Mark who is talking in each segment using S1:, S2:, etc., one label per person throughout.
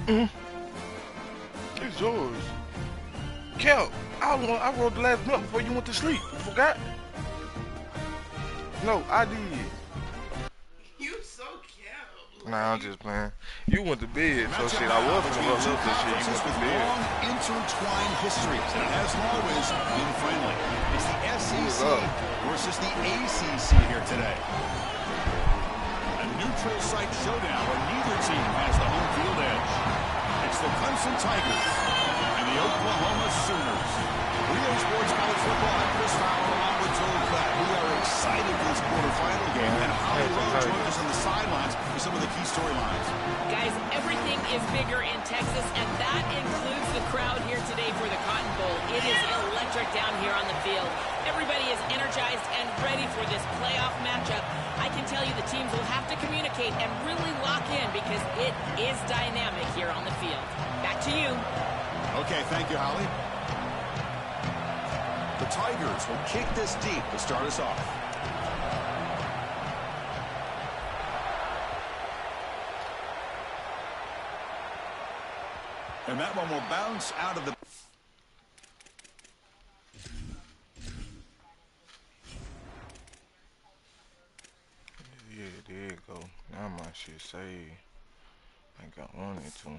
S1: It's yours. Kel, I wrote the last month before you went to sleep. You forgot? No, I did.
S2: You so cute.
S1: Nah, I'm just playing. You went to bed, so shit, I was gonna run up this shit. You went to bed.
S3: Long intertwined histories, and it has always been friendly. It's the SEC versus the ACC here today. A neutral site showdown where neither team has the home field edge. It's the Clemson Tigers and the Oklahoma Sooners. Rio Sports College Football, I'm Chris Fowler along with Joel Platt. We are excited for this quarterfinal game, and Holly Rowe joins us on the sidelines for some of the key storylines.
S4: Guys, everything is bigger in Texas, and that includes the crowd here today for the Cotton Bowl. It is electric down here on the field. Everybody is energized and ready for this playoff matchup. I can tell you the teams will have to communicate and really lock in because it is dynamic here on the field. Back to you.
S3: Okay, thank you, Holly. The Tigers will kick this deep to start us off. And that one will bounce out of the...
S1: Yeah, there you go. Now my shit saved. I got one or two.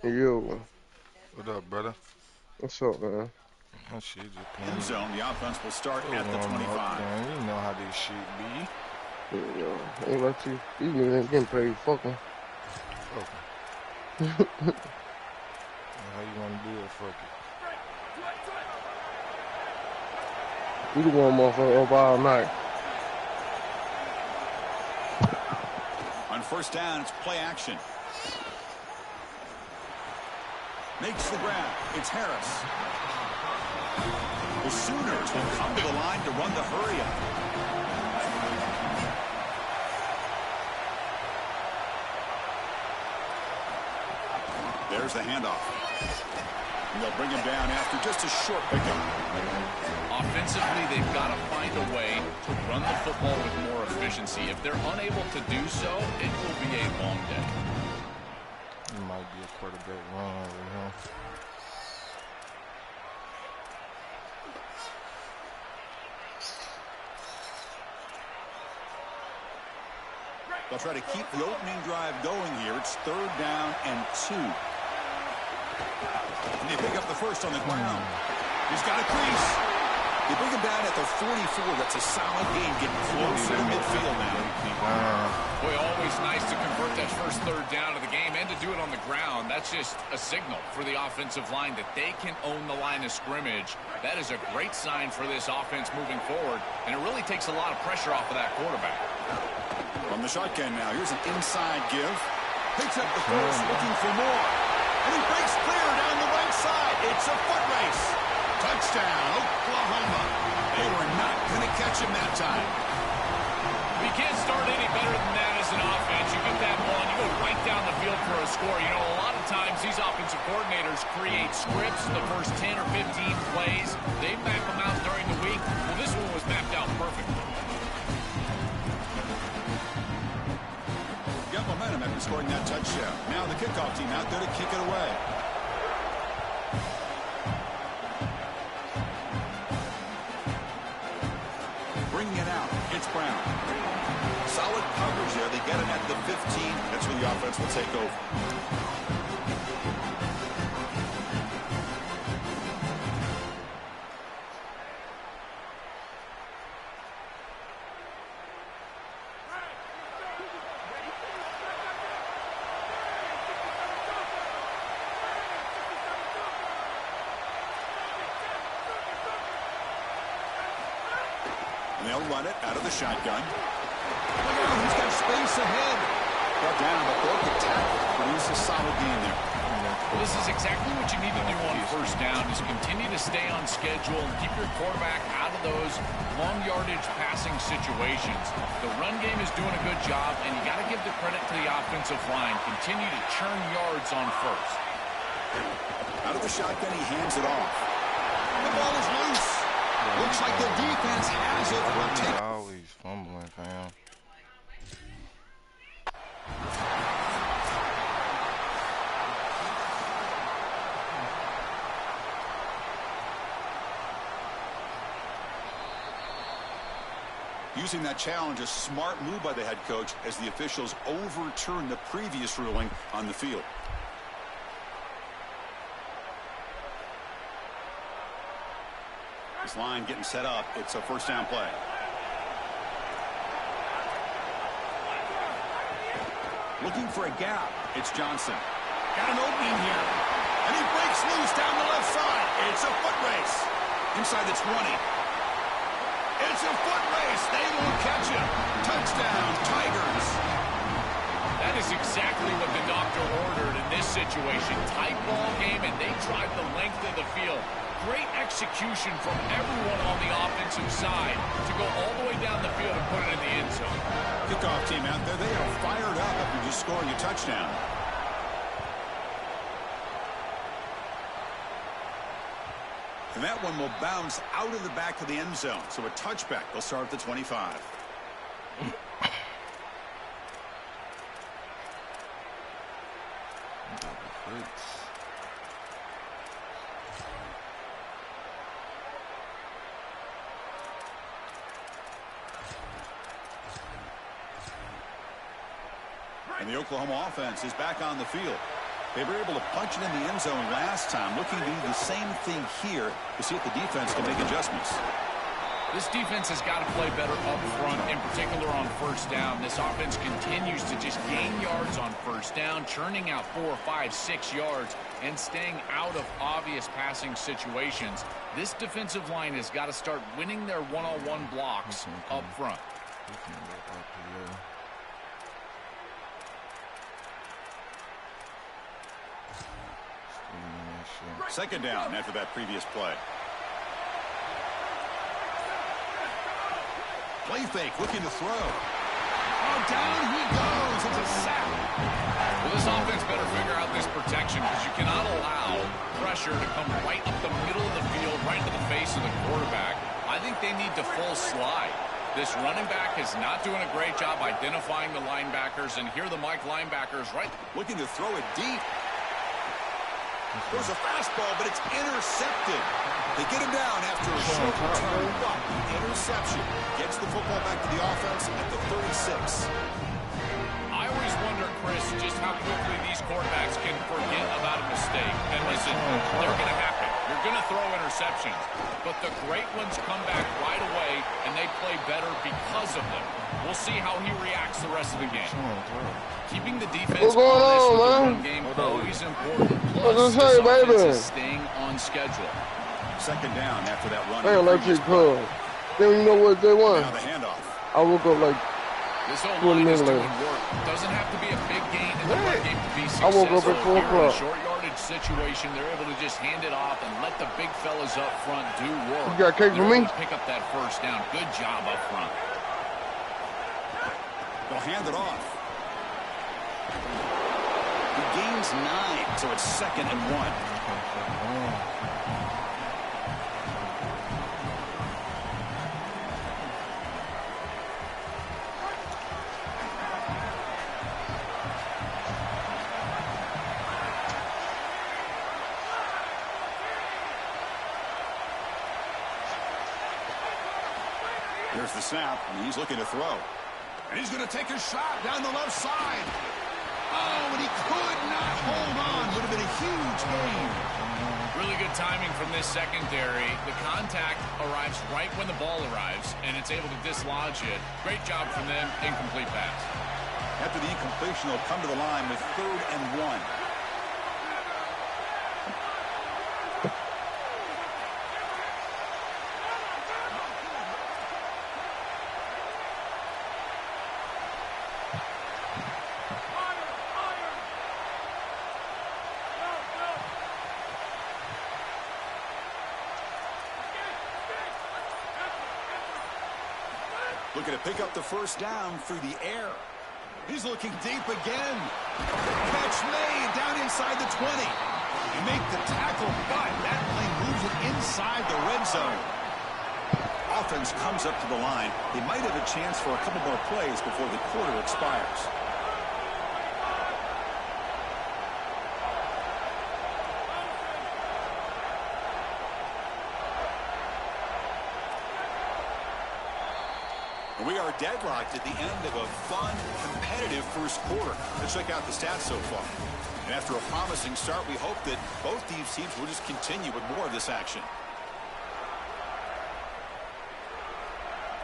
S5: Yo,
S1: What up, brother?
S5: what's up, man?
S1: That shit just
S3: End
S1: playing.
S3: zone. The offense will start at the 25.
S1: You know how this shit be.
S5: Yo, ain't like you. These niggas ain't getting paid. Fucking.
S1: Okay. How you wanna do it? Fuck it.
S5: We the one motherfucker up all night.
S3: On first down, it's play action. Makes the grab. It's Harris. The Sooners will come to the line to run the hurry up. There's the handoff. And they'll bring him down after just a short pickup.
S6: Offensively, they've got to find a way to run the football with more efficiency. If they're unable to do so, it will be a long day.
S1: It might be a quarterback run over here.
S3: They'll try to keep the opening drive going here. It's 3rd down and 2. And they pick up the first on the ground. He's got a crease. They bring him down at the 44. That's a solid gain, getting closer to midfield now.
S6: Boy, always nice to convert that first 3rd down of the game and to do it on the ground. That's just a signal for the offensive line that they can own the line of scrimmage. That is a great sign for this offense moving forward, and it really takes a lot of pressure off of that quarterback.
S3: From the shotgun now, here's an inside give. Picks up the first, looking for more. And he breaks clear down the right side. It's a foot race. Touchdown, Oklahoma. They were not going to catch him that time.
S6: We can't start any better than that as an offense. You get that one, you go right down the field for a score. You know, a lot of times these offensive coordinators create scripts the first 10 or 15 plays. They map them out during the week. Well, this one was mapped out perfectly.
S3: Got momentum after scoring that touchdown. Now the kickoff team out there to kick it away. Bringing it out. It's Brown. Solid coverage there. They get him at the 15. That's where the offense will take over. they'll run it out of the shotgun. Look out, he's got space ahead. Brought down, but broke the tackle. Produce a solid gain there.
S6: Well, this is exactly what you need to do on first down, is continue to stay on schedule and keep your quarterback out of those long yardage passing situations. The run game is doing a good job, and you got to give the credit to the offensive line. Continue to churn yards on first.
S3: Out of the shotgun, he hands it off. The ball is loose. Looks like the defense has it.
S1: He's always fumbling, fam.
S3: Using that challenge, a smart move by the head coach as the officials overturned the previous ruling on the field. This line getting set up. It's a first down play. Looking for a gap. It's Johnson. Got an opening here. And he breaks loose down the left side. It's a foot race. Inside the 20. It's a foot race. They won't catch him. Touchdown, Tigers.
S6: That is exactly what the doctor ordered in this situation. Tight ball game, and they drive the length of the field. Great execution from everyone on the offensive side to go all the way down the field and put it in the end zone.
S3: Kickoff team out there, they are fired up after just scoring a touchdown. And that one will bounce out of the back of the end zone. So a touchback. They'll start at the 25. And the Oklahoma offense is back on the field. They were able to punch it in the end zone last time, looking to do the same thing here to see if the defense can make adjustments.
S6: This defense has got to play better up front, in particular on first down. This offense continues to just gain yards on first down, churning out 4, 5, 6 yards, and staying out of obvious passing situations. This defensive line has got to start winning their one-on-one blocks up front.
S3: Second down after that previous play. Play fake, looking to throw. Oh, down he goes. It's a sack.
S6: Well, this offense better figure out this protection, because you cannot allow pressure to come right up the middle of the field, right into the face of the quarterback. I think they need to full slide. This running back is not doing a great job identifying the linebackers, and here are the Mike linebackers right.
S3: Looking to throw it deep. There's a fastball, but it's intercepted. They get him down after a short return, but the interception gets the football back to the offense at the 36.
S6: I always wonder, Chris, just how quickly these quarterbacks can forget about a mistake. And listen, they're going to happen. You're going to throw interceptions. But the great ones come back right away, and they play better because of them. We'll see how he reacts the rest of the game. Keeping the defense honest with the run game always important. Plus, this offense is staying on schedule.
S3: Second down after that run.
S5: They electric club. They don't even know what they want.
S3: Now the handoff.
S5: I woke up like
S6: this whole
S5: 20
S6: line is
S5: minutes
S6: doing
S5: later.
S6: work. Doesn't have to be a big gain in the run game to be
S5: I
S6: successful.
S5: woke up at 4
S6: Here in a
S5: o'clock.
S6: short yardage situation, they're able to just hand it off and let the big fellas up front do work.
S5: You got cake for me?
S6: Pick up that first down. Good job up front.
S3: They'll hand it off. He gains 9, so it's 2nd and 1. There's the snap, and he's looking to throw. And he's going to take a shot down the left side. Oh, and he could not hold on. Would have been a huge gain.
S6: Really good timing from this secondary. The contact arrives right when the ball arrives, and it's able to dislodge it. Great job from them. Incomplete pass.
S3: After the incompletion, they'll come to the line with 3rd and 1. Looking to pick up the first down through the air. He's looking deep again. Catch made down inside the 20. They make the tackle, but that play moves it inside the red zone. Offense comes up to the line. They might have a chance for a couple more plays before the quarter expires. We are deadlocked at the end of a fun, competitive first quarter. Let's check out the stats so far. And after a promising start, we hope that both these teams will just continue with more of this action.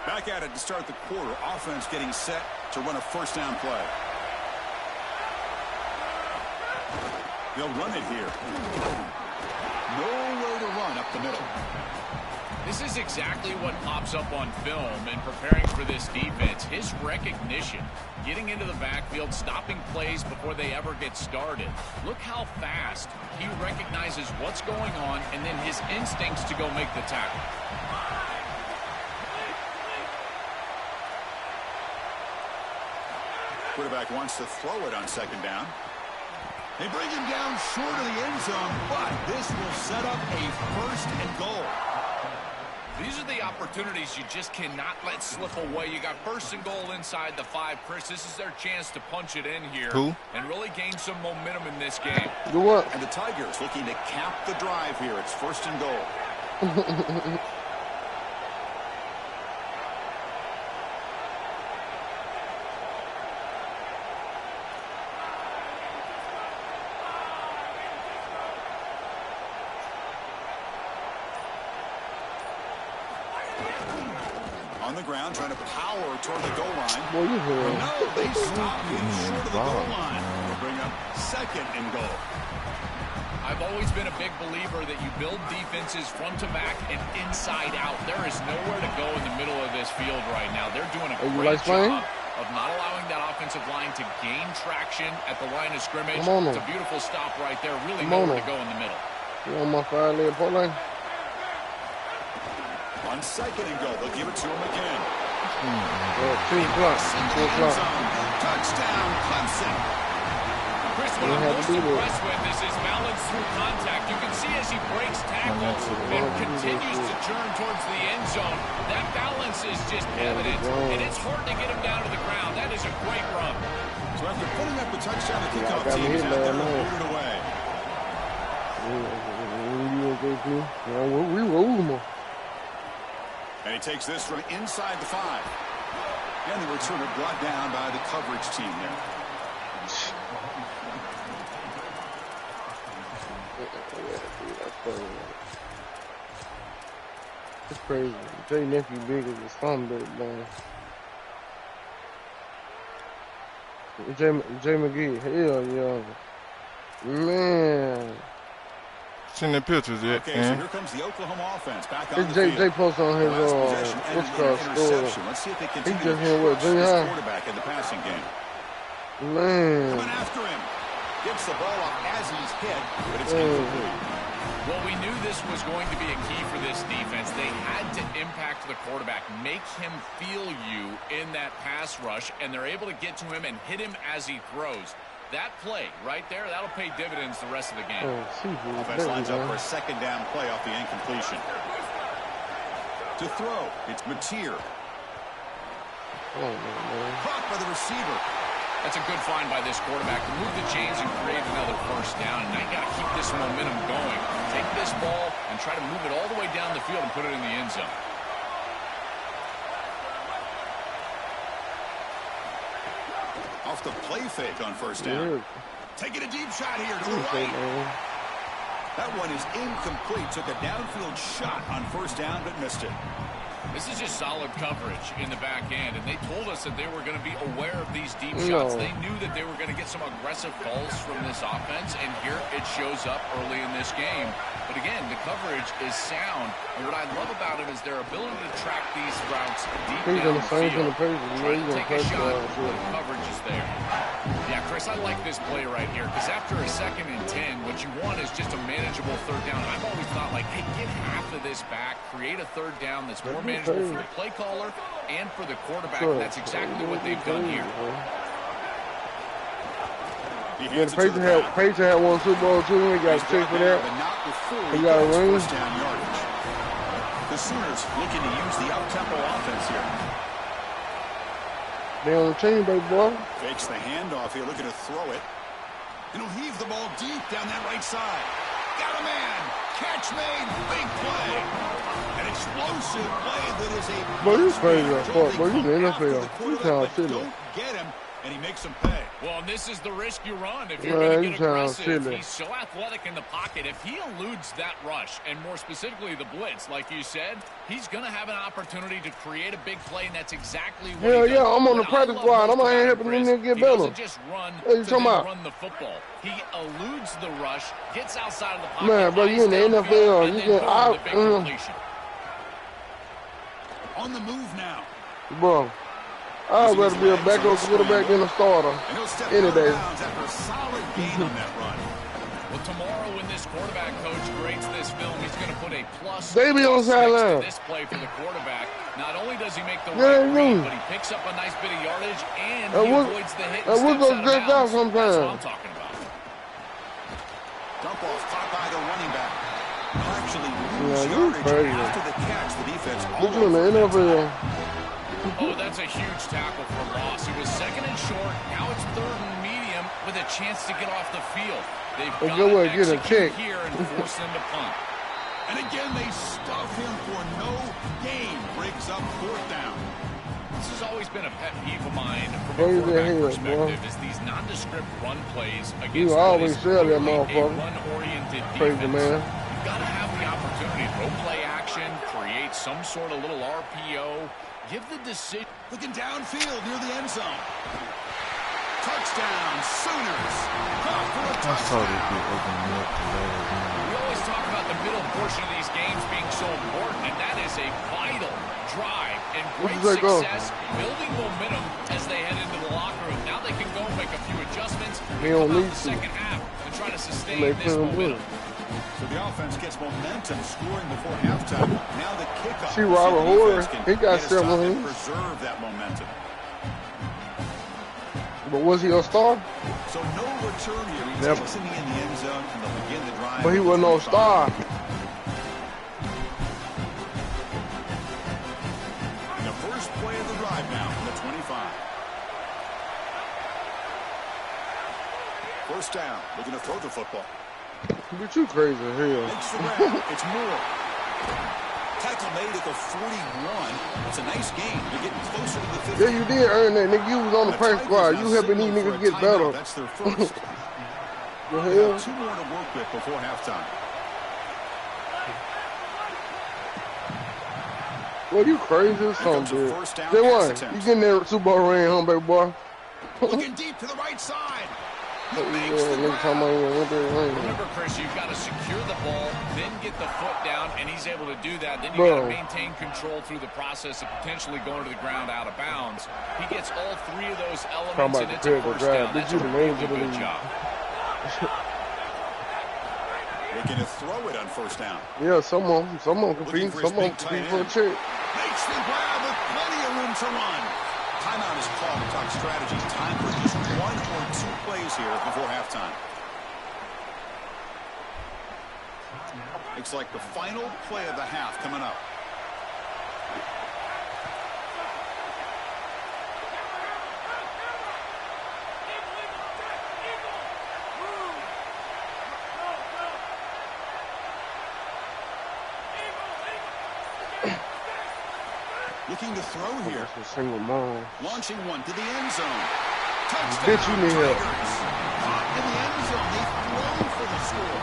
S3: Back at it to start the quarter. Offense getting set to run a first down play. They'll run it here. Nowhere to run up the middle.
S6: This is exactly what pops up on film in preparing for this defense. His recognition, getting into the backfield, stopping plays before they ever get started. Look how fast he recognizes what's going on and then his instincts to go make the tackle.
S3: Quarterback wants to throw it on second down. They bring him down short of the end zone, but this will set up a first and goal.
S6: These are the opportunities you just cannot let slip away. You got first and goal inside the 5. Chris, this is their chance to punch it in here and really gain some momentum in this game.
S5: Do what?
S3: And the Tigers looking to cap the drive here. It's first and goal. On the ground, trying to power toward the goal line.
S5: Boy, you hear
S3: No, they stop him short of the goal line. They'll bring up second and goal.
S6: I've always been a big believer that you build defenses front to back and inside out. There is nowhere to go in the middle of this field right now. They're doing a great job of not allowing that offensive line to gain traction at the line of scrimmage. It's a beautiful stop right there. Really nowhere to go in the middle.
S5: You on my 5-leg parlay?
S3: On second and goal, they'll give it to him again.
S5: 2 o'clock. 2 o'clock.
S3: Touchdown, Clemson.
S6: Chris, what I'm most impressed with is his balance through contact. You can see as he breaks tackles and continues to turn towards the end zone. That balance is just evident, and it's hard to get him down to the ground. That is a great run.
S3: So after putting up the touchdown, the kickoff team is out there and moved it away.
S5: We roll them.
S3: And he takes this from inside the 5. And the returner brought down by the coverage team there.
S5: It's crazy. Jay nephew big as a sunbed, man. Jay McGee, hell yeah. Man.
S1: Seen the pictures yet?
S3: Okay, so here comes the Oklahoma offense back on the
S5: Jay
S3: field.
S5: post on his what's called store.
S3: Let's see if they
S5: He
S3: continue
S5: just
S3: to
S5: hit what,
S3: trust
S5: junior
S3: this
S5: high?
S3: quarterback in the passing game.
S5: Man.
S3: Coming after him. Gets the ball up as he's hit, but it's incomplete.
S6: Well, we knew this was going to be a key for this defense. They had to impact the quarterback, make him feel you in that pass rush, and they're able to get to him and hit him as he throws. That play right there, that'll pay dividends the rest of the game.
S3: Offense lines up for a second down play off the incompletion. To throw, it's Mateer. Caught by the receiver.
S6: That's a good find by this quarterback to move the chains and create another first down. And now you got to keep this momentum going. Take this ball and try to move it all the way down the field and put it in the end zone.
S3: Off the play fake on first down. Taking a deep shot here to the right. That one is incomplete. Took a downfield shot on first down, but missed it.
S6: This is just solid coverage in the back end, and they told us that they were going to be aware of these deep shots. They knew that they were going to get some aggressive calls from this offense, and here it shows up early in this game. But again, the coverage is sound, and what I love about it is their ability to track these routes deep down the field. Trying to take a shot, but the coverage is there. Yeah, Chris, Chris, I like this play right here because after a 2nd and 10, what you want is just a manageable 3rd down. I've always thought, like, hey, get half of this back, create a 3rd down that's more manageable for the play caller and for the quarterback, and that's exactly what they've done here.
S5: Yeah, the Patriots had one Super Bowl too. We got to check for that. He got a ring.
S3: The Sooners looking to use the up-tempo offense here.
S5: They on the team, baby boy.
S3: Fakes the handoff here, looking to throw it. And he'll heave the ball deep down that right side. Got a man. Catch made. Big play. An explosive play that is a...
S5: Boy, you crazy as fuck. Boy, you in the NFL. You trying to sit
S3: Don't get him, and he makes him pay.
S6: Well, and this is the risk you run if you're going to get aggressive. He's so athletic in the pocket. If he eludes that rush, and more specifically the blitz, like you said, he's going to have an opportunity to create a big play, and that's exactly what he does.
S5: Yeah, I'm on the practice squad. I'm out here helping them niggas get better.
S6: He doesn't just run run the football. He eludes the rush, gets outside of the pocket.
S5: Man, bro, you in the NFL. You get out.
S3: On the move now.
S5: Bro. I'd rather be a backup quarterback than a starter any day.
S3: After a solid gain on that run.
S6: Well, tomorrow when this quarterback coach grades this film, he's going to put a plus.
S5: They be on the sideline.
S6: This play for the quarterback. Not only does he make the right read, but he picks up a nice bit of yardage and he avoids the hit.
S5: And we'll go just out sometimes.
S6: That's what I'm talking about.
S3: Dump off caught by the running back. Actually, lose yardage after the catch. The defense.
S5: Look at the NFL.
S6: Oh, that's a huge tackle for loss. It was 2nd and short. Now it's 3rd and medium with a chance to get off the field. They've got to execute here and force them to punt.
S3: And again, they stuff him for no gain. Breaks up 4th down.
S6: This has always been a pet peeve of mine from a quarterback perspective is these nondescript run plays against
S5: you always sell that
S6: a
S5: motherfucker.
S6: run-oriented
S5: Crazy
S6: defense.
S5: man.
S6: You've got to have the opportunity to throw play action, create some sort of little RPO. Give the decision.
S3: Looking downfield near the end zone. Touchdown, Sooners.
S1: I saw this be opening up today.
S6: We always talk about the middle portion of these games being so important, and that is a vital drive and great success, building momentum as they head into the locker room. Now they can go and make a few adjustments.
S5: They don't need
S6: the second half and try to sustain
S5: this
S6: momentum.
S3: So the offense gets momentum, scoring before halftime. Now the kickoff.
S5: See Robert Horry, he got several hits.
S3: Preserve that momentum.
S5: But was he a star?
S3: So no return here. He takes him in the end zone, and they'll begin the drive.
S5: But he was no star.
S3: And the first play of the drive now from the 25. First down, looking to throw the football.
S5: But you crazy as hell.
S3: Makes the round. It's Moore. Tackle made at the 41. It's a nice game. You're getting closer to the 50.
S5: Yeah, you did earn that, nigga. You was on the practice squad. You helping these niggas get better.
S3: That's their first.
S5: The hell?
S3: 2 more to work with before halftime.
S5: Well, you crazy as something, dude. They won. You getting that Super Bowl ring, huh, baby boy?
S3: Looking deep to the right side.
S6: Remember, Chris, you've got to secure the ball, then get the foot down, and he's able to do that. Then you've got to maintain control through the process of potentially going to the ground out of bounds. He gets all 3 of those elements, and it's a first down. That's a really good job.
S3: Looking to throw it on first down.
S5: Yeah, someone competing for a check.
S3: Makes the grab with plenty of room to run. Timeout is called to talk strategy. Time for just 1 or 2 plays here before halftime. Looks like the final play of the half coming up. Looking to throw here. Launching one to the end zone. Touchdown.
S5: Bitch, you need help.
S3: Caught in the end zone. They've thrown for the score.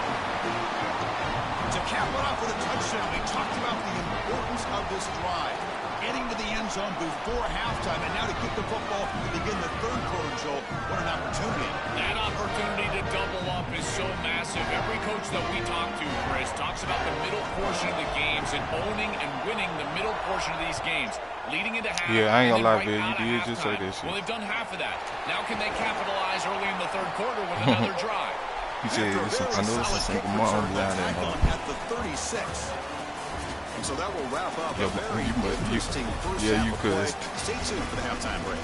S3: To cap it off with a touchdown, we talked about the importance of this drive. Getting to the end zone before halftime, and now to get the football to begin the 3rd quarter, Joel. What an opportunity.
S6: That opportunity to double up is so massive. Every coach that we talk to, Chris, talks about the middle portion of the games and owning and winning the middle portion of these games. Leading into half.
S1: Yeah, I ain't gonna lie, Bill. You did just say that shit.
S6: Well, they've done half of that. Now can they capitalize early in the the third quarter with another drive.
S1: He said, I know this is single mom down there.
S3: At the 36. And so that will wrap up a very interesting first half of play. Stay tuned for the halftime break.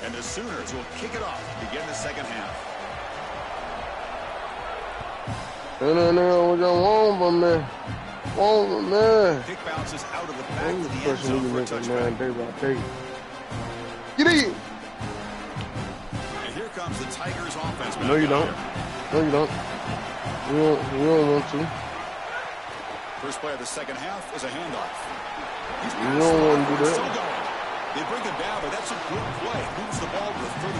S3: And the Sooners will kick it off to begin the second half.
S5: No, we got one of them, man.
S3: Kick bounces out of the back of the end zone for a touchback.
S5: Day by day. Get in!
S3: And here comes the Tigers offense.
S5: No, you don't. No, you don't. You don't want to.
S3: First play of the second half is a handoff.
S5: You don't want to do that.
S3: Still going. They bring him down, but that's a good play. Moves the ball to the 39.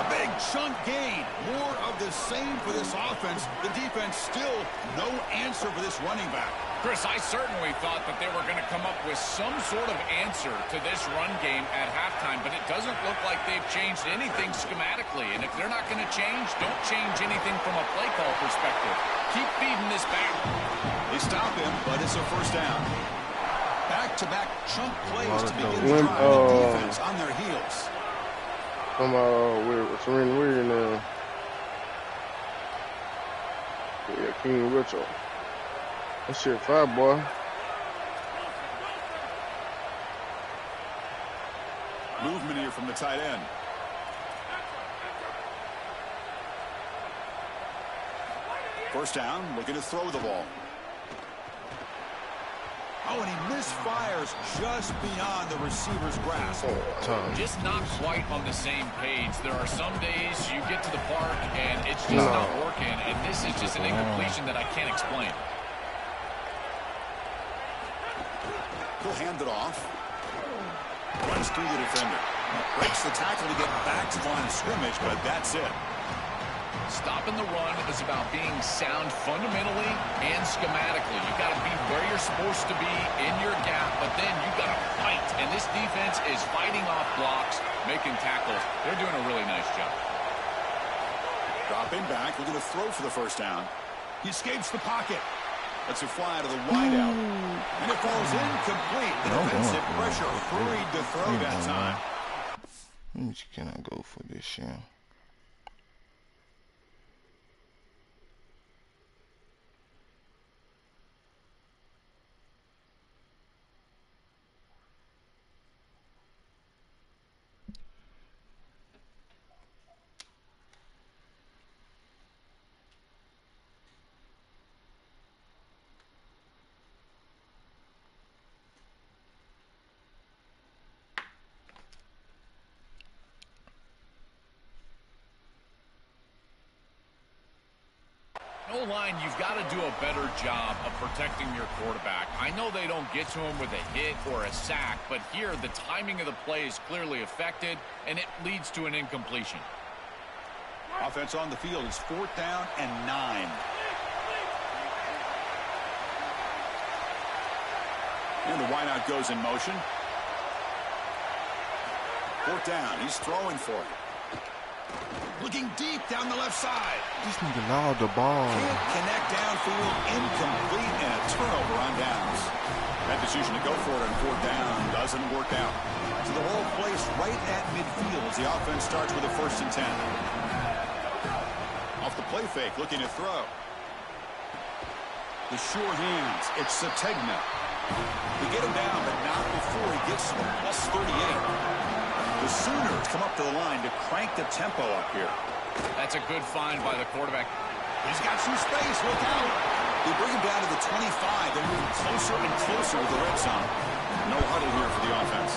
S3: A big chunk gain. More of the same for this offense. The defense still no answer for this running back.
S6: Chris, I certainly thought that they were going to come up with some sort of answer to this run game at halftime, but it doesn't look like they've changed anything schematically. And if they're not going to change, don't change anything from a play call perspective. Keep feeding this back.
S3: They stop him, but it's a first down. Back-to-back chunk plays to begin the drive. The defense on their heels.
S5: Come on, with Serena Williams now. Yeah, King Richard. That shit fire, boy.
S3: Movement here from the tight end. First down, looking to throw the ball. Oh, and he misfires just beyond the receiver's grasp.
S6: Just not quite on the same page. There are some days you get to the park and it's just not working, and this is just an incompletion that I can't explain.
S3: He'll hand it off. Runs through the defender. Breaks the tackle to get back to the line of scrimmage, but that's it.
S6: Stopping the run is about being sound fundamentally and schematically. You've got to be where you're supposed to be in your gap, but then you've got to fight. And this defense is fighting off blocks, making tackles. They're doing a really nice job.
S3: Dropping back, looking to throw for the first down. He escapes the pocket. Lets it fly to the wideout. And it falls incomplete. The defensive pressure hurried to throw that time.
S1: Let me see, can I go for this shit?
S6: O-line, you've got to do a better job of protecting your quarterback. I know they don't get to him with a hit or a sack, but here the timing of the play is clearly affected, and it leads to an incompletion.
S3: Offense on the field is 4th down and 9. And the wideout goes in motion. 4th down. He's throwing for it. Looking deep down the left side.
S1: This nigga loud the ball.
S3: Can't connect downfield. Incomplete and a turnover on downs. That decision to go for it on 4th down doesn't work out. So the whole place right at midfield as the offense starts with a 1st and 10. Off the play fake, looking to throw. The sure hands. It's Sategna. We get him down, but not before he gets to the +38. The Sooners come up to the line to crank the tempo up here.
S6: That's a good find by the quarterback.
S3: He's got some space. Look out. They bring him down to the 25. They're moving closer and closer with the red zone. No huddle here for the offense.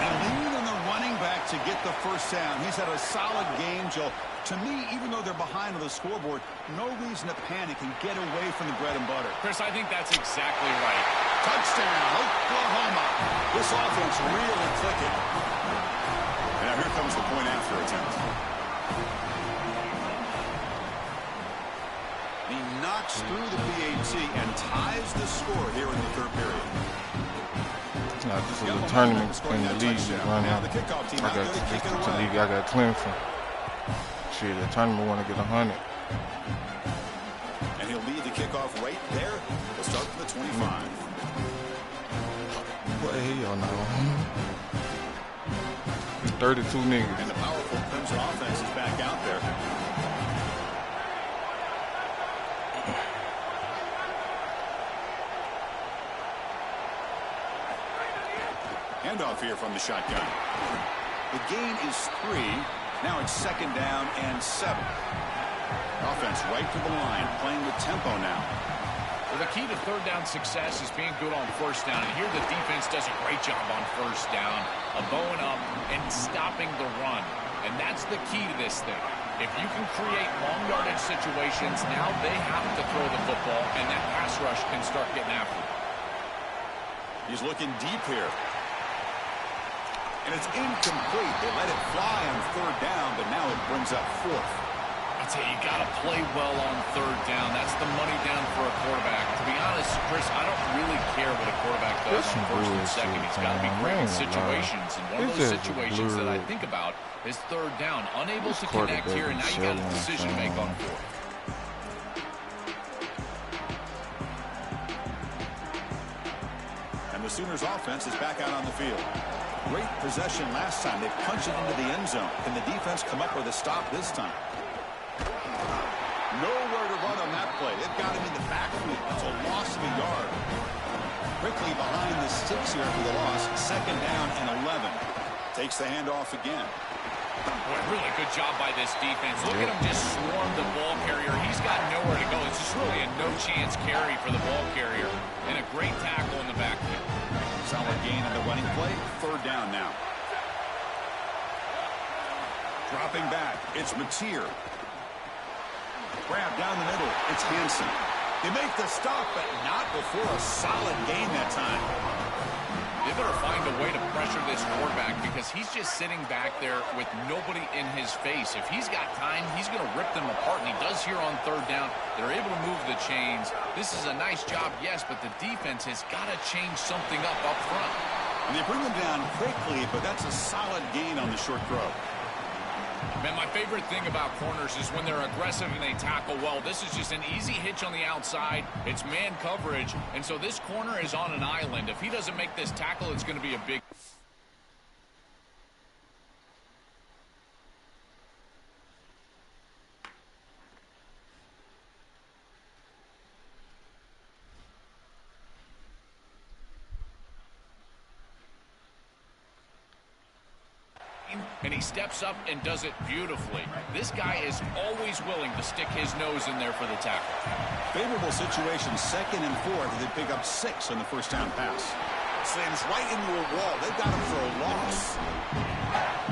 S3: And lean on the running back to get the first down. He's had a solid game, Joe. To me, even though they're behind on the scoreboard, no reason to panic and get away from the bread and butter.
S6: Chris, I think that's exactly right.
S3: Touchdown, Oklahoma. This offense really clicking. And now here comes the point after attempt. He knocks through the PAT and ties the score here in the 3rd period.
S1: This is a tournament in the league right now. I got Clemson. Shit, the tournament want to get 100.
S3: And he'll lead the kickoff right there. We'll start from the 25.
S1: hell no. 32 niggas.
S3: And the powerful Clemson offense is back out there. Handoff here from the shotgun. The gain is 3. Now it's 2nd down and 7. Offense right to the line, playing with tempo now.
S6: Well, the key to 3rd down success is being good on 1st down. And here the defense does a great job on 1st down, bowing up and stopping the run. And that's the key to this thing. If you can create long yardage situations, now they have to throw the football, and that pass rush can start getting after it.
S3: He's looking deep here. And it's incomplete. They let it fly on 3rd down, but now it brings up 4th.
S6: I'd say you got to play well on 3rd down. That's the money down for a quarterback. To be honest, Chris, I don't really care what a quarterback does on 1st and 2nd. He's got to be great in situations. And one of those situations that I think about is 3rd down. Unable to connect here, and now you got a decision to make on 4th.
S3: And the Sooners offense is back out on the field. Great possession last time. They punched it into the end zone. Can the defense come up with a stop this time? Nowhere to run on that play. They've got him in the backfield. It's a loss of a yard. Quickly behind the sticks here for the loss. 2nd down and 11. Takes the handoff again.
S6: Boy, really good job by this defense. Look at him just swarm the ball carrier. He's got nowhere to go. It's just really a no-chance carry for the ball carrier. And a great tackle in the backfield.
S3: Solid gain on the running play. 3rd down now. Dropping back. It's Mateer. Grab down the middle. It's Hansen. They make the stop, but not before a solid gain that time.
S6: They better find a way to pressure this quarterback because he's just sitting back there with nobody in his face. If he's got time, he's going to rip them apart, and he does here on 3rd down. They're able to move the chains. This is a nice job, yes, but the defense has got to change something up front.
S3: And they bring them down quickly, but that's a solid gain on the short throw.
S6: Man, my favorite thing about corners is when they're aggressive and they tackle well. This is just an easy hitch on the outside. It's man coverage, and so this corner is on an island. If he doesn't make this tackle, it's going to be a big... And he steps up and does it beautifully. This guy is always willing to stick his nose in there for the tackle.
S3: Favorable situation, 2nd and 4th. They pick up 6 on the 1st down pass. Slams right into a wall. They've got him for a loss.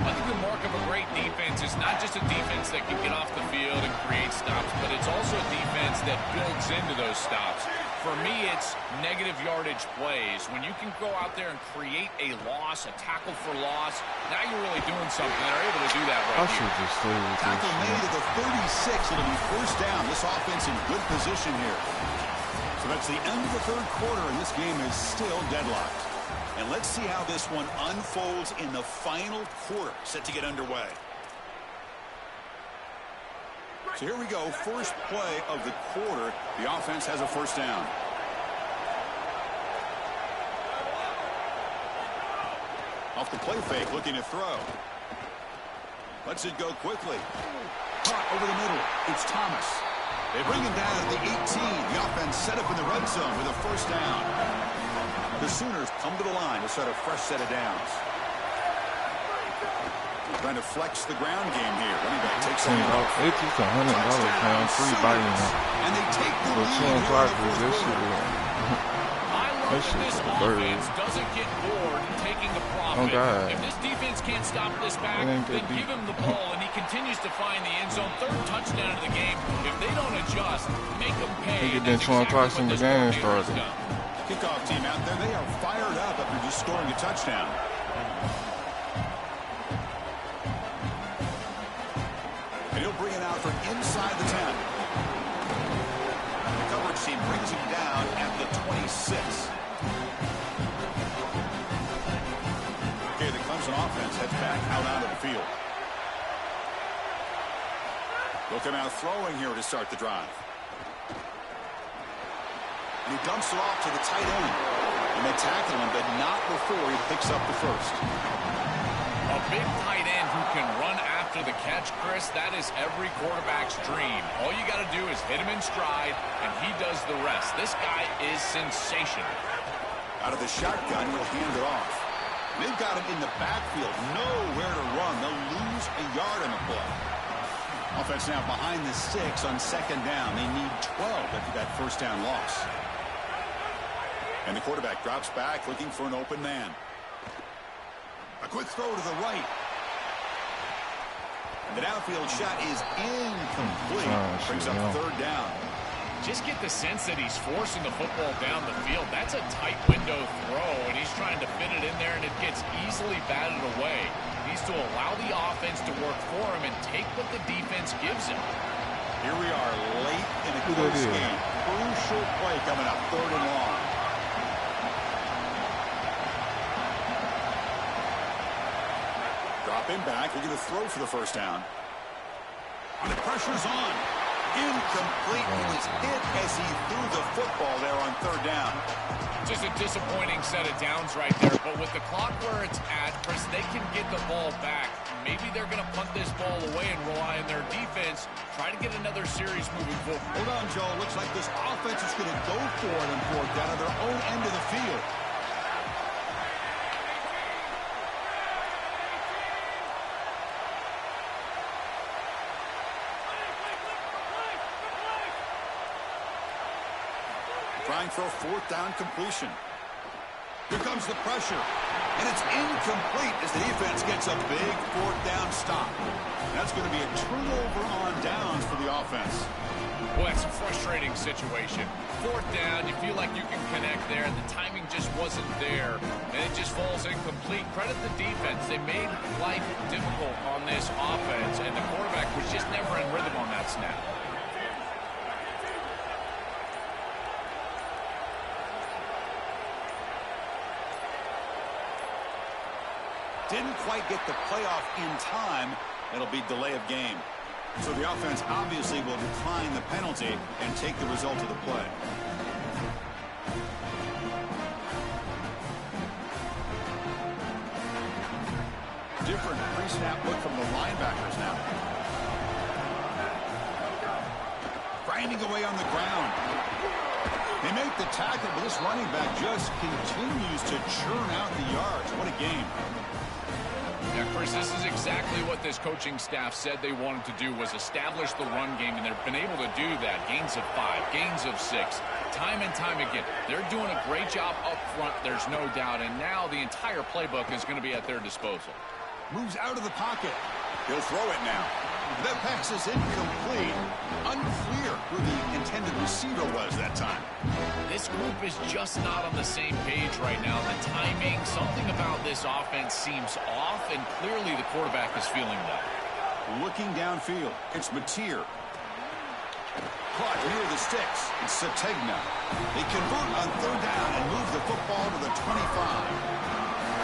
S6: I think the mark of a great defense is not just a defense that can get off the field and create stops, but it's also a defense that builds into those stops. For me, it's negative yardage plays. When you can go out there and create a loss, a tackle for loss, now you're really doing something. They're able to do that right here.
S3: Tackle made at the 36. It'll be 1st down. This offense in good position here. So that's the end of the 3rd quarter, and this game is still deadlocked. And let's see how this one unfolds in the final quarter, set to get underway. So here we go, first play of the quarter. The offense has a 1st down. Off the play fake, looking to throw. Lets it go quickly. Caught over the middle. It's Thomas. They bring him down at the 18. The offense set up in the red zone with a 1st down. The Sooners come to the line to start a fresh set of downs. Trying to flex the ground game here. Running back takes it off.
S1: It's just $100 pound free biting.
S3: And they take the lead.
S1: $2 o'clock is this shit.
S6: I love that this offense doesn't get bored taking the profit.
S1: Oh, God.
S6: If this defense can't stop this back, then give him the ball, and he continues to find the end zone. 3rd touchdown of the game. If they don't adjust, make them pay.
S1: He get them 2 o'clock in the game started.
S3: Kickoff team out there. They are fired up after just scoring a touchdown. And he'll bring it out from inside the 10. The coverage team brings him down at the 26. Okay, the Clemson offense heads back out onto the field. Looking out throwing here to start the drive. And he dumps it off to the tight end. And they tackle him, but not before he picks up the first.
S6: A big tight end who can run after the catch, Chris, that is every quarterback's dream. All you got to do is hit him in stride, and he does the rest. This guy is sensational.
S3: Out of the shotgun, he'll hand it off. They've got him in the backfield, nowhere to run. They'll lose a yard on the play. Offense now behind the 6 on second down. They need 12 after that first down loss. And the quarterback drops back, looking for an open man. A quick throw to the right. And the downfield shot is incomplete. Brings up third down.
S6: Just get the sense that he's forcing the football down the field. That's a tight window throw, and he's trying to fit it in there, and it gets easily batted away. He needs to allow the offense to work for him and take what the defense gives him.
S3: Here we are late in a close game. Crucial play coming up, third and long. Drop him back. We're going to throw for the first down. And the pressure's on. Incomplete. He was hit as he threw the football there on third down.
S6: Just a disappointing set of downs right there. But with the clock where it's at, Chris, they can get the ball back. Maybe they're going to punt this ball away and rely on their defense. Try to get another series moving forward.
S3: Hold on, Joe. Looks like this offense is going to go for it on fourth down on their own end of the field. Trying for a fourth down completion. Here comes the pressure. And it's incomplete as the defense gets a big fourth down stop. That's going to be a turnover on downs for the offense.
S6: Well, that's a frustrating situation. Fourth down, you feel like you can connect there, and the timing just wasn't there, and it just falls incomplete. Credit the defense. They made life difficult on this offense, and the quarterback was just never in rhythm on that snap.
S3: Didn't quite get the playoff in time. It'll be delay of game. So the offense obviously will decline the penalty and take the result of the play. Different pre-snap look from the linebackers now. Grinding away on the ground. They make the tackle, but this running back just continues to churn out the yards. What a game.
S6: Yeah, Chris, this is exactly what this coaching staff said they wanted to do, was establish the run game, and they've been able to do that. Gains of 5, gains of 6, time and time again. They're doing a great job up front, there's no doubt, and now the entire playbook is going to be at their disposal.
S3: Moves out of the pocket. He'll throw it now. That pass is incomplete. Unclear who the intended receiver was that time.
S6: This group is just not on the same page right now. The timing, something about this offense seems off, and clearly the quarterback is feeling that.
S3: Looking downfield, it's Mateer. Caught near the sticks. It's Sategna. They convert on third down and move the football to the 25.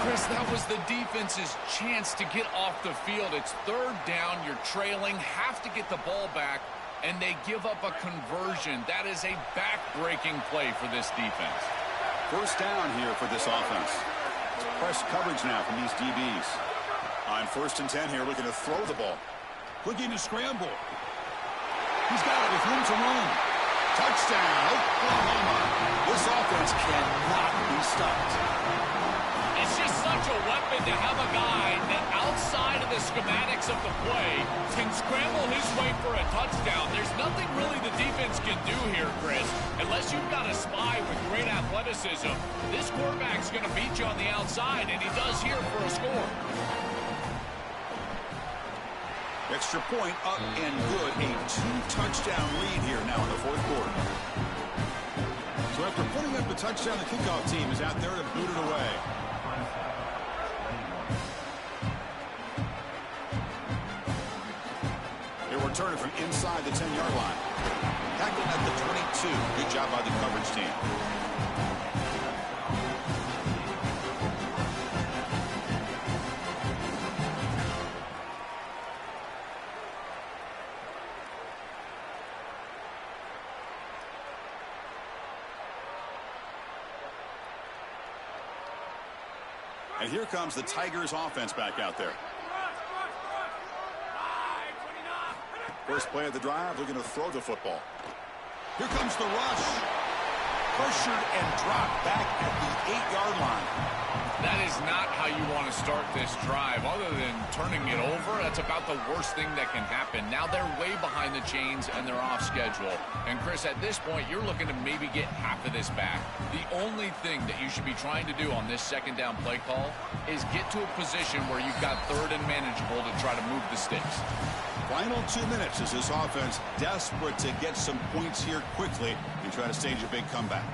S6: Chris, that was the defense's chance to get off the field. It's third down, you're trailing, have to get the ball back, and they give up a conversion. That is a back-breaking play for this defense.
S3: First down here for this offense. It's press coverage now from these DBs. On 1st and 10 here, looking to throw the ball. Looking to scramble. He's got it with room to run. Touchdown, Oklahoma. This offense cannot be stopped.
S6: It's just such a weapon to have a guy that outside of the schematics of the play can scramble his way for a touchdown. There's nothing really the defense can do here, Chris, unless you've got a spy with great athleticism. This quarterback's going to beat you on the outside, and he does here for a score.
S3: Extra point up and good. A 2-touchdown lead here now in the fourth quarter. So after putting up the touchdown, the kickoff team is out there to boot it away. They're returning from inside the 10-yard line. Tackled at the 22. Good job by the coverage team. And here comes the Tigers offense back out there. First play of the drive, they're going to throw the football. Here comes the rush. Pressured and dropped back at the 8-yard line.
S6: That is not how you want to start this drive. Other than turning it over, that's about the worst thing that can happen. Now they're way behind the chains and they're off schedule. And Chris, at this point, you're looking to maybe get half of this back. The only thing that you should be trying to do on this second down play call is get to a position where you've got third and manageable to try to move the sticks.
S3: Final 2 minutes as this offense desperate to get some points here quickly and try to stage a big comeback.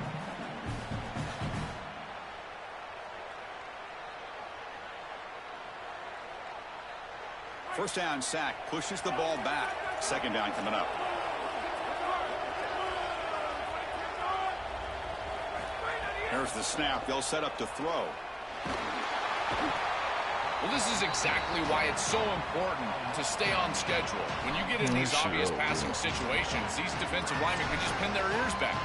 S3: First down sack pushes the ball back. Second down coming up. There's the snap. They'll set up to throw.
S6: Well, this is exactly why it's so important to stay on schedule. When you get in these obvious passing situations, these defensive linemen can just pin their ears back.